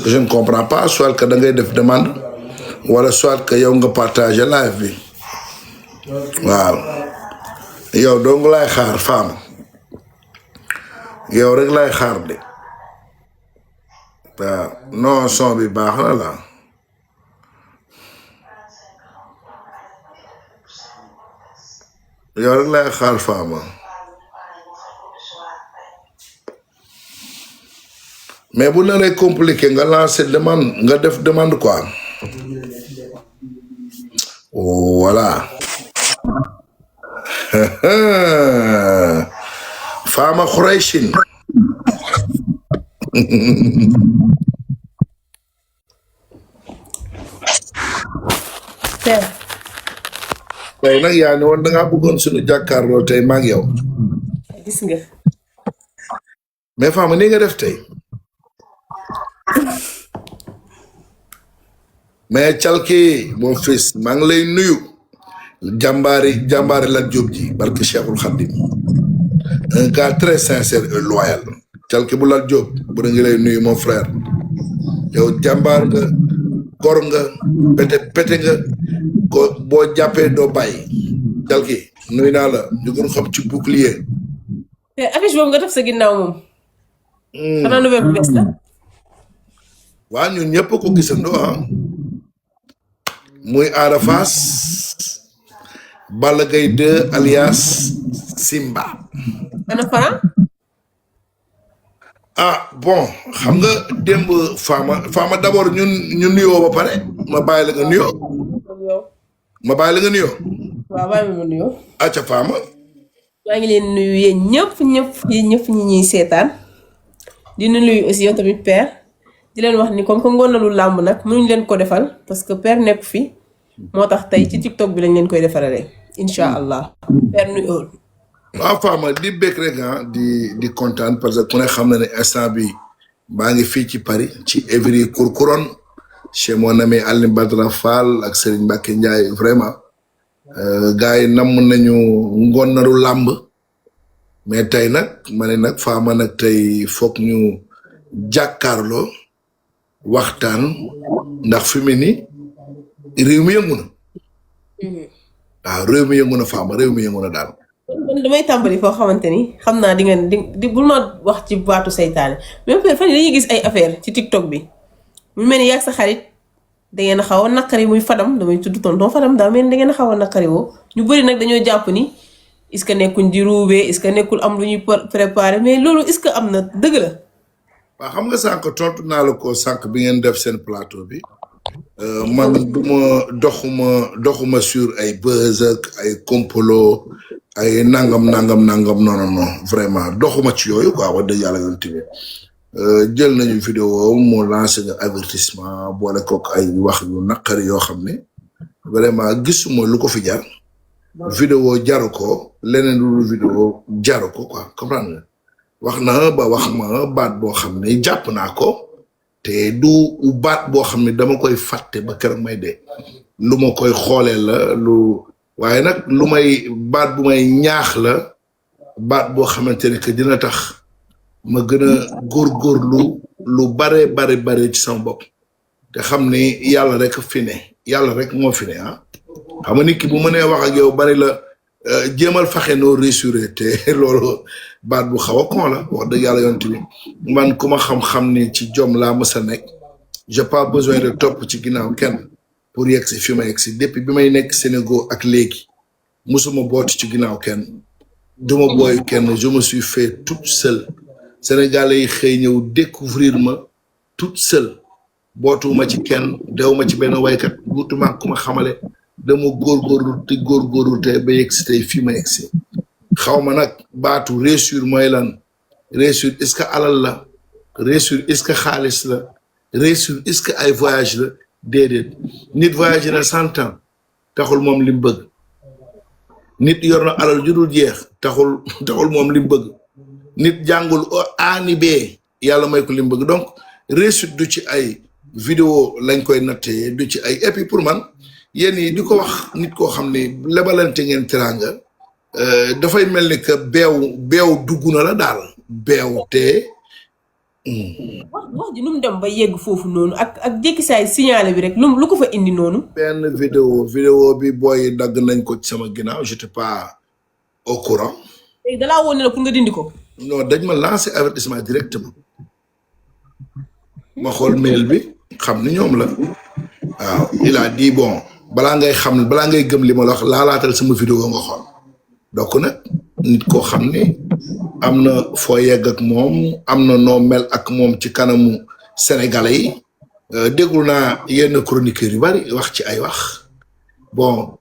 que je ne comprends pas soit que da ngay def demande wala soit que yow nga partager live bi waaw yow dong lay xaar femme yow rek lay xaar de waaw non son bi baax na la yow rek lay xaar femme mais bu naree compliqué nga lancer demande nga def demande quoi voilà Fama Khouraïchine tey nag yaa ne woon da ngaa bëggoon suñu jàkkaarloo tey maa ngi yow gis nga mais Fama ni nga def tey mais Calki mon fils maa ngi lay nuyu jàmbaari la Diop ji barke Cheikhul Khadim un gars très sincère et loyal Calki bu la Diop bu ngi lay nuyu mon frère yow jàmbaar nga gor nga pete nga ko boo jàppee doo bàyyi Calki nuyu naa la ñu gën xam ci bouclier affiche boobu nga def sa ginnaaw moom xanaa nouvelle bu bees la waa ñun ñëpp ko gisandoo ah muy Ada Fass Balla Gaye 2 alias Simba ana Fara ah bon xam nga démb Fama d'abord ñun nuyoo ba pare ma bàyyi la nga nuyoo waaw bàyyi ma nuyoo acca Fama maa ngi leen nuyu yéen ñëpp ñi ñuy seetaan di nuyu aussi yow tamit père di leen wax ni comme que ngoonalu làmb nag mënuñ leen ko defal parce que père nekk fi moo tax tey ci TikTok bi lañ leen koy defarale incha allah père nuyoo. waaw Fama di bëgg rek di kontaan parce que ku ne xam na ne instant bi maa ngi fii ci Paris ci Évry Courcouronne chez mon ami Alioune Badara Fall ak Serigne Mbacke Ndiaye vraiment gars yi namm nañu ngoonalu làmb mais tey nag ma ne nag Fama nag tey foog ñu jàkkaarloo waxtaan ndax fi mu ni réew mi yëngu na waaw réew mi yëngu na Fama réew mi yëngu na daal. man damay tàmbali foo xamante ni xam naa di ngeen di bul ma wax ci baatu saytaane même père fan dañuy gis ay affaire ci TikTok bi mu mel ni yàgg sa xarit da ngeen a xaw a naqari muy Fadam damay tudd tonton Fadam daa mel ni da ngeen a xaw a naqari woo ñu bëri nag dañoo jàpp ni est-ce que nekkuñ di ruubee est-ce que nekkul am lu ñuy préparé mais loolu est-ce que am na dëgg la. waaw xam nga sànq tontu naa la ko sànq bi ngeen def seen plateau bi man doxuma sur ay buzz ak ay complot ay nangam non vraiment doxuma ci yooyu quoi wax dëgg yàlla yoon tamit jël nañu vidéo moo lancé nga avertissement boole kook ay wax yu naqari yoo xam ne vraiment gisuma lu ko fi jar vidéo jaru ko leneen lu vidéo jaru ko quoi comprendre nga wax na ba wax ma baat boo xam ne jàpp naa ko te du baat boo xam ne dama koy fàtte ba keroog may dee lu ma koy xoolee la waaye nag lu may baat bu may ñaax la baat boo xamante ne que dina tax ma gën a góorgóorlu lu bare ci sama bopp te xam ni yàlla rek fi ne yàlla rek moo fi ne ah xam nga nit ki bu mënee wax ak yow bari la jéemal faxe noo réussir te loolu baat bu xaw a kon la wax dëgg yàlla yonent bi man ku ma xam-xam ni ci jom laa mës a nekk j'ai pas besoin de topp ci ginnaaw kenn pour yegg si fi ma yegg si depuis bi may nekk Sénégal ak léegi musuma boot ci ginnaaw kenn duma booy kenn je me suis fait toute seule Sénégalais yi xëy ñëw découvrir ma toute seule bootuma ci kenn dewuma ci benn waykat wutuma ku ma xamale dama góorgóorlu te ba yegg si tey fii ma yegg si xaw ma nag baatu réussir mooy lan réussir est-ce que alal la réussir est-ce que xaalis la réussir est-ce que ay voyage la déedéet nit voyage na 100 ans taxul moom li mu bëgg nit yor na alal ju dul jeex taxul moom li mu bëgg nit jàngul aani bee yàlla may ko li mu bëgg donc réussite du ci ay vidéo lañ koy nattee du ci ay et puis pour man yéen yi di ko wax nit koo xam ne lebalante ngeen teraanga dafay mel ni que beew dugg na la daal beew te wax ji nu mu dem ba yegg foofu noonu ak jékki saay signalé bi rek lu ko fa indi noonu. benn vidéo bi booy dagg nañ ko ci sama ginnaaw j'étais pas au courant. léegi dalaa woon ne la pour nga dindi ko. non dañ ma lancé avertissement directement ma xool mail bi xam ni ñoom la waaw il a dit bon balaa ngay gëm li ma la wax laalaatal sama vidéo nga xool donc nag nit koo xam ni am na foo yegg ak moom am na noo mel ak moom ci kanamu sénégalais yi déglu naa yenn chroniqueurs yu bari wax ci ay wax bon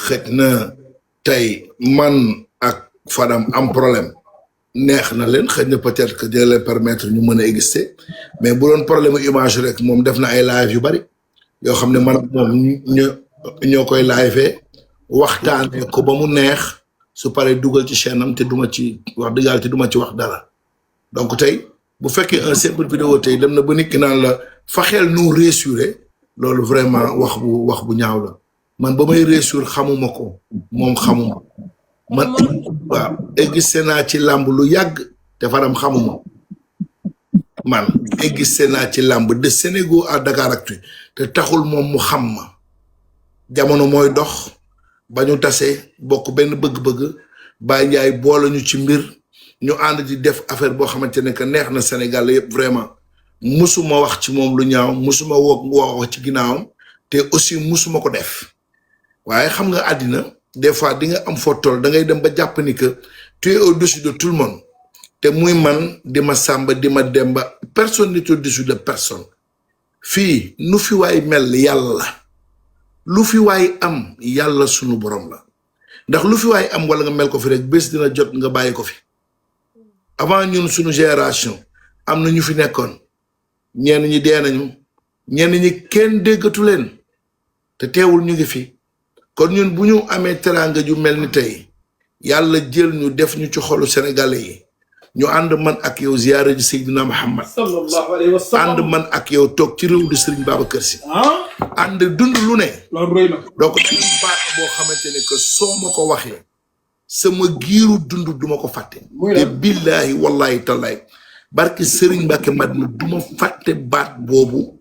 xëj na tey man ak Fadam am problème neex na leen xëy na peut-être que dina leen permettre ñu mën a exister mais bu doon problème image rek moom def na ay live yu bari yoo xam ne man ak moom ñoo koy live waxtaanee ko ba mu neex su paree dugal ci chaîne am te duma ci wax dëgg yàlla te duma ci wax dara donc tey bu fekkee un simple vidéo tey dem na ba nit ki naan la faxeel nu réassurer loolu vraiment wax bu ñaaw la man ba may réassurer xamuma ko moom xamuma man waaw existé naa ci làmb lu yàgg te Fadam xamuma man existé naa ci làmb de Sénégal à Dakaractu te taxul moom mu xam ma jamono mooy dox ba ñu tasee bokk benn bëgg-bëgg Baye Ndiaye boole ñu ci mbir ñu ànd di def affaire boo xamante ne que neex na Sénégal yëpp vraiment musuma wax ci moom lu ñaaw musuma wax ci ginnaawam te aussi musuma ko def waaye xam nga àddina des fois di nga am foo toll da ngay dem ba jàpp ni que tu es au-dessus de tout le monde te muy man di ma sàmba di ma demba personne n'est au-dessus de personne fii nu fi waay mel yàlla lu fi waay am yàlla sunu borom la ndax lu fi waay am wala nga mel ko fi rek bés dina jot nga bàyyi ko fi avant ñun sunu génération am na ñu fi nekkoon ñenn ñi dee nañu ñenn ñi kenn déggatu leen te teewul ñu ngi fi kon ñun bu ñu amee teraanga ju mel ni tey yàlla jël ñu def ñu ci xolu sénégalais yi ñu ànd man ak yow ziyaara ji Seydina Muhammad sallallahu alayhi wa sallam ànd man ak yow toog ci réew di Serigne Babacar Sy ànd dund lu ne loolu rëy na donc dañu baat boo xamante ne que soo ma ko waxee sama giiru dund duma ko fàtte te billahi wallahi tallahi barke Serigne Mbacke Madina duma fàtte baat boobu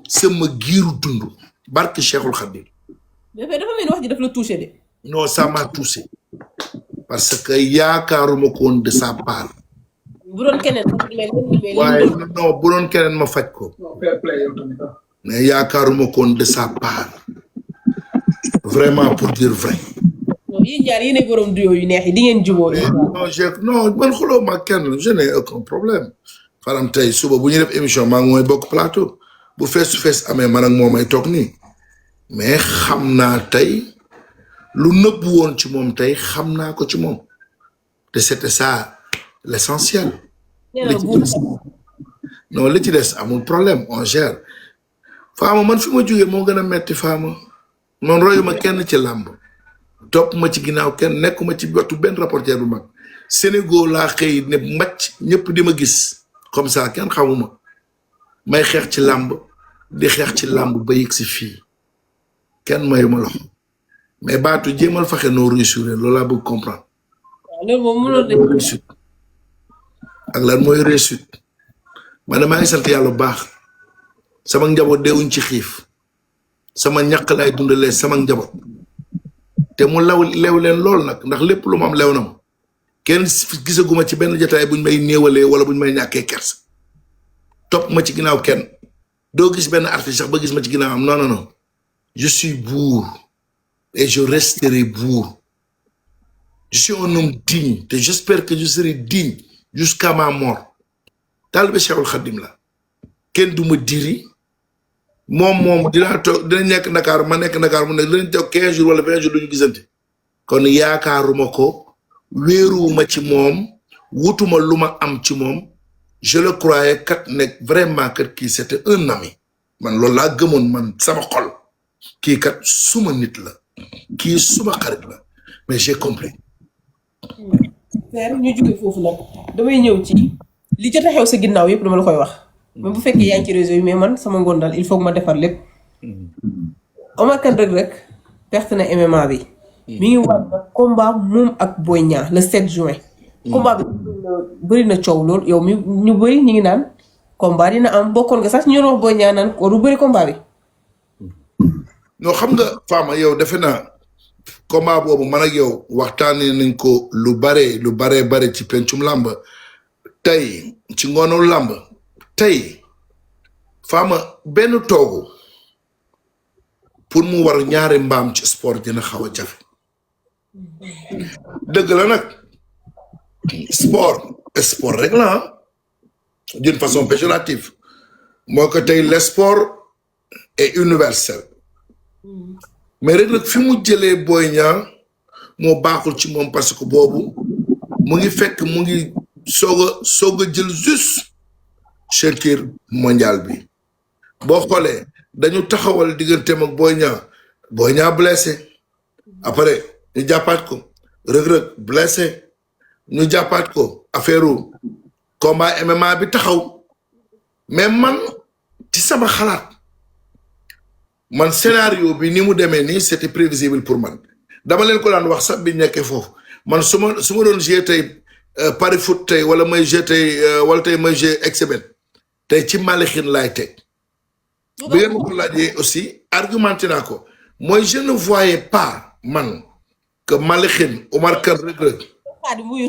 sama giiru dund barke Cheikhul Khadim dafa mel ni wax ji daf la touché de. non ça m'a touché parce que yaakaaruma ko woon de sa part. bu doon keneen waaye non bu doon keneen ma faj ko. mais yaakaaruma ko woon de sa part vraiment pour dire vrai. non yéen ñaar yéenay borom duo yu neex yi di ngeen jubóo. non man xuloo ma kenn je n'ai aucun problème. Fadam tey suba bu ñu def émission maa ngi mooy bokk plateau bu face to face amee man ak moom ay toog nii mais xam naa tey. lu nëbb woon ci moom tey xam naa ko ci moom te c'était ça l'essentiel non li ci des amul problème on gère Fama man fi ma jógee moo gën a metti Fama man royuma kenn ci làmb topp ma ci ginnaaw kenn nekkuma ci wetu benn rapporteur bu mag Sénégal laa xëy ne mbacc ñëpp di ma gis comme ça kenn xamuma may xeex ci làmb di xeex ci làmb ba yëg si fii kenn mayuma loxo mais baatu jéemal fexe noo réussir loolu laa bëgg comprendre. waaw loolu moom mënul de. réussite ak lan mooy réussite man maa ngi sant yàlla bu baax sama njaboot deewuñ ci xiif sama ñaq laay dundalee sama njaboot te mu lew leen lool nag ndax lépp lu ma am lew na ma kenn gisaguma ci benn jotaay buñ may néewalee wala buñ may ñàkkee kersa topp ma ci ginnaaw kenn doo gis benn artiste sax ba gis ma ci ginnaaw am non non non je suis bourg. Et je resterai bourg. Je suis un homme digne. Et j'espère que je serai digne jusqu'à ma mort. Talibé Cheikhul Khadim la. Ken du ma diri. Moom dina toog dina nekk Dakar ma nekk Dakar mu nekk dinañ toog 15 jours wala 20 jours duñu gisante. kon yaakaaruma ko wéeruwuma ci moom wutuma lu ma am ci moom je le croyais kat nekk vraiment kat kii c'était un ami man loolu laa gëmoon man sama xol kii kat suma nit la kii suma xarit la mais j'ai compris. Père ñu jóge foofu nag damay ñëw ci li jot a xew sa ginnaaw yëpp dama la koy wax même bu fekkee yaa ngi ci réseau yi mais man sama ngoon daal il faut que ma defar lépp. Omar Kane Reug Reug perte na MMA bi. mi ngi waat nag combat moom ak Boy Niang le 7 juin. combat bi bëri na coow lool yow mi ñu bëri ñu ngi naan combat dina am bokkoon nga sax ñu wax Boy Niang naan ko du bëri combat bi. non xam nga Fama yow defe naa combat boobu man ak yow waxtaanee nañ ko lu bare ci pencum làmb tey ci ngoonu làmb tey Fama benn toogu pour mu war ñaari mbaam ci sport dina xaw a jafe dëgg la nag sport rek la d'une façon péjorative moo ko tey le sport est universel mais rek nag fi mu jëlee Boy Niang moo baaxul ci moom parce que boobu mu ngi fekk mu ngi soog a jël juste ceinture mondial bi boo xoolee dañu taxawal digganteem ak Boy Niang blessé après ñu jàppaat ko Reug blessé ñu jàppaat ko affaire combat MMA bi taxaw mais man ci sama xalaat man scénario bi ni mu demee nii c'était prévisible pour man dama leen ko daan wax sax bi nekkee foofu man su ma doon jouer tey pari foot tey wala may jouer tey wala tey may jouer exhiben tey ci Malixin laay teg bi ngeen ma ko laajee aussi argumenté naa ko mooy je ne voyais pas man que Malixin Omar Kane Reug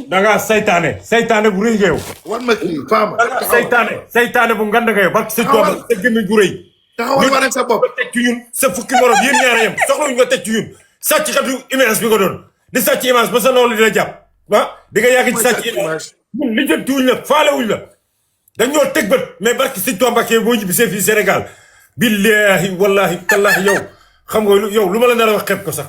da ngaa saytaane bu rëy nga yow. war ma kii Fama. da ngaa saytaane bu ngand nga yow ba sa doom sa gémmiñ gu rëy. taxawal wane sa bopp teg ci ñun sa fukki morom yéen ñaara yem soxlawuñ nga teg ci ñun sàcc katu image bi nga doon di sàcc image ba sa noonu dina jàpp di nga yàgg ci sàcc image ñun li jëntuwuñ la faalewuñ la dañoo teg bët mais barki sëñ Tuubaa Mbàkke boo ñibbisee fii Sénégal billahi wallahi tallahi yow xam nga yow lu ma la nar a wax xeeb ko sax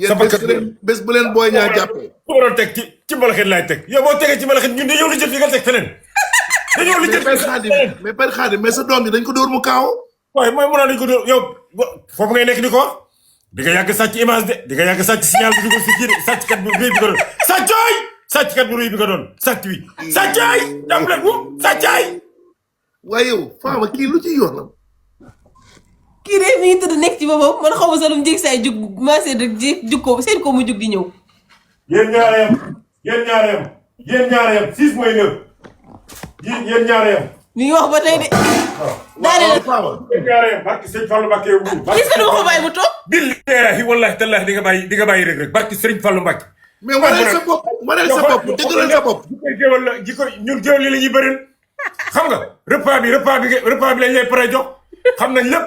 sa bakkan bés bu leen Boy Niang jàppee su ma doon teg ci mbalaxit laay teg yow boo tegee ci mbalaxit ñun dañoo li jël fi nga teg feneen dañoo li jël mais Père Khadim mais sa doom bi dañ ko dóor mu kaaw waaye mooy mun naa dañ ko dóor yow foofu ngay nekk di ko wax di nga yàgg sàcc image de di nga yàgg sàcc signal bi di ko si kii de sàcckat bu rëy bi nga doon sàcckat bu rëy bi nga doon sàcc wi sàccaay jàpp leen sàccaay waaye yow Fama kii lu ci yoonam kii de mi ngi tëdd nekk ci boppam man xaw ma sax lu mu jég saay jug commencé rek jug ko seen ko mu jug di ñëw. yéen ñaare yam 6 mooy 9 yéen ñaare yam. mi ngi wax ba tey de. daanaka yéen ñaare yam barki sëñ Fallou Mbacke yow. gis nga du ma ko bàyyi mu toog. billahi wallahi tallahi di nga bàyyi rek barki sëñ Fallou Mbacke. mais waneel sa bopp dëggalal sa bopp. ñun géwal li la ñuy bëreel xam nga repas bi lañ lay pare jox xam nañ lépp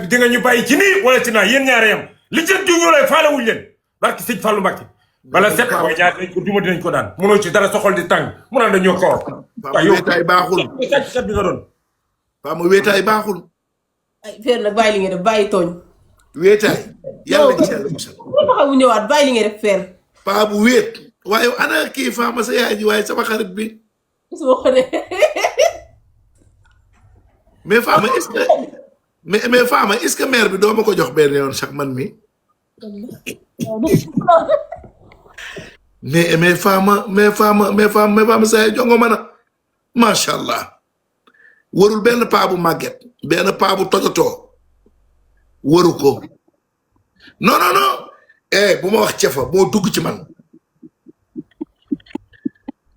di nga ñu bàyyi ci nii wala ci naa yéen ñaare yam li jën ju ñu lay faalewuñ leen barki sëñ Fallou Mbacke bala set Boy Niang dinañ ko duma dinañ ko daan mënoo ci dara soxol di tàng mu naan dañoo ko wax. waaw wéetaay baaxul sàcckat bi nga doon. Fama wéetaay baaxul. ay Père nag bàyyi li nga def bàyyi tooñ. wéetaay. yàlla ci yàlla musal. bu taxaw mu ñëwaat bàyyi li nga def Père. paa bu wéet. waaye ana kii Fama sa yaay ji waaye sama xarit bi. soo xoolee. mais Fama est-ce que mais Fama est-ce que maire bi doo ma ko jox benn yoon sax man mi. mais Fama saa yi jongo mana macha allah warul benn paa bu màgget benn paa bu tojotoo waru ko non bu ma wax cefa moo dugg ci man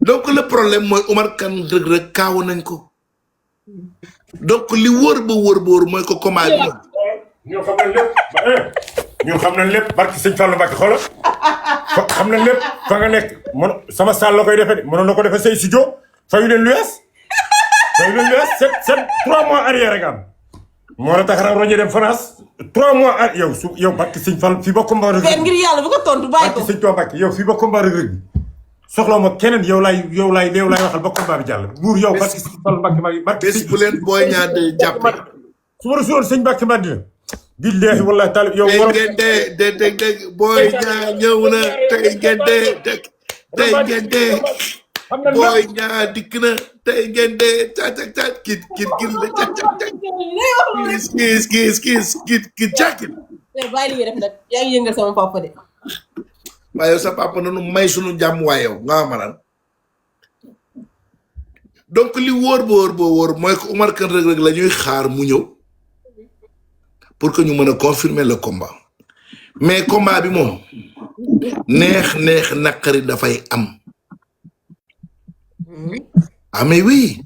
donc le problème mooy Omar Kane Reug kaawu nañ ko donc li wóor ba wóor mooy ko comment bi ñoo xam nañ lépp barki sëñ Fallou Mbacke xoolal xam nañ lépp fa nga nekk sama salle la koy defee de mënoon na ko defee say studio fayu leen luwees c'est 3 mois arrière nga am moo la tax roñe dem France 3 mois yow barki sëñ Fallou fii ba combat Reug ngir yàlla bu ko tontu bàyyi ko barki sëñ Mbacke yow fii ba combat Reug bi soxla ma keneen yow laay waxal ba combat bi jàll buur yow barki sëñ Fallou Mbacke barki bés bu leen Boy Niang de jàpp su ma rasuloon sëñ Mbacke Madina billahi wallahi taala yow tey ngeen dee Boy Niang ñëw na tey ngeen dee Boy Niang dikk na tey ngeen dee cac kit la cac kit bàyyi li nga def nag yaa ngi yëngal sama papa de. waaye sa papa nanu may sunu jàmm waaye yow nga maanaam donc li wóor ba wóor mooy ko Omar Kane Reug la ñuy xaar mu ñëw pour que ñu mën a confirmer le combat mais combat bi moom neex naqari dafay am ah mais oui.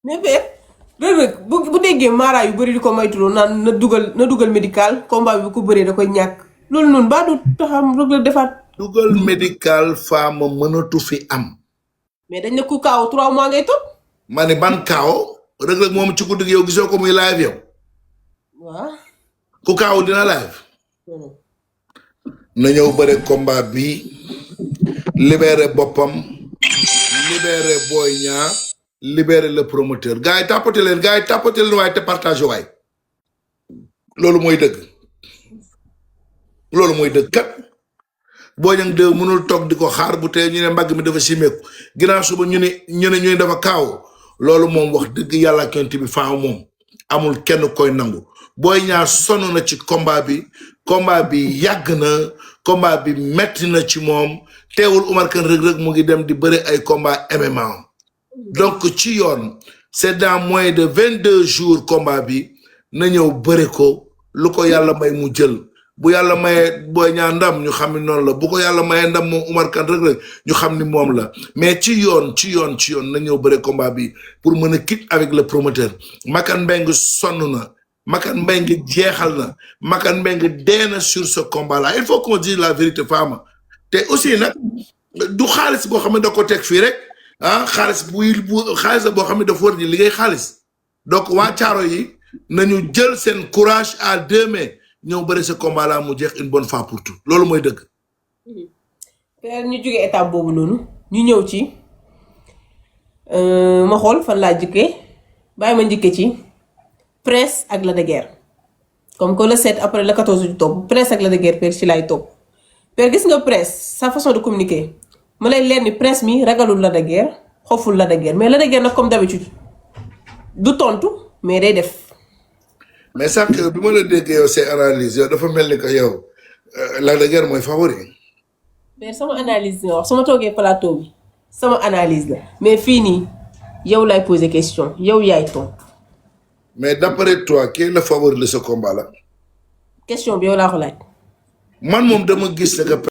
mais père Reug Reug bu déggee mara yu bëri di ko moytuloo naan na dugal médical combat bi bu ko bëree da koy ñàkk loolu noonu ba du taxam Reug Reug defaat. dugal médical femme mënatu fi am. mais dañ ne ku kaaw 3 mois ngay toog. ma ne ban kaaw Reug Reug moom ci guddi gi yow gisoo ko muy live yow. waaw. ku kaaw dina live. na ñëw bëre combat bi libéré boppam libéré Boy Niang libéré le promoteur gars yi tàppate leen waaye te partagé waay loolu mooy dëgg kat Boy Niang 2 mënul toog di ko xaar bu tey ñu ne mbagg mi dafa simeeku ginnaaw suba ñu ne dafa kaaw loolu moom wax dëgg yàlla kent bi faaw moom amul kenn koy nangu Boy Niang sonn na ci combat bi yàgg na combat bi metti na ci moom teewul Omar Kane Reug Reug mu ngi dem di bëre ay combat MMA donc ci yoon c'est dans moins de 22 jours combat bi na ñëw bëre ko lu ko yàlla may mu jël bu yàlla mayee Boy Niang ndam ñu xam ni noonu la bu ko yàlla mayee ndam moom Omar Kane Reug Reug ñu xam ni moom la mais ci yoon na ñëw bëre combat bi pour mën a quitte avec le promoteur Makan Mbengue sonn na Makan Mbengue jeexal na Makan Mbengue dee na sur ce combat là il faut qu'on dise la vérité Fama te aussi nag du xaalis boo xam ne da ko teg fii rek xaalis xaalis la boo xam ne dafa war di liggéey xaalis donc waa Caaro yi nañu jël seen courage à 2 mains ñëw bëri ce combat là mu jeex une bonne fois pour tout loolu mooy dëgg. père ñu jógee étape boobu noonu ñu ñëw ci ma xool fan laa jëkkee bàyyi ma njëkkee ci Prince ak Lac de Guiers comme que le 7 après le 14 du topp Prince ak Lac de Guiers père ci laay topp père gis nga Prince sa façon de communiquer ma lay leer ni Prince mi ragalul Lac de Guiers xoful Lac de Guiers mais Lac de Guiers nag comme d'habitude du tontu mais day def. mais sax bi ma la déggee yow say analyse yow dafa mel ni que yow Lac de Guiers mooy favori. mais sama analyse la wax su ma toogee plateau bi sama analyse la mais fii nii yow laay poser question yow yaay tontu. mais d'après toi qui est le favori de ce combat là. question bi yow laa ko laaj. man moom dama gis ne que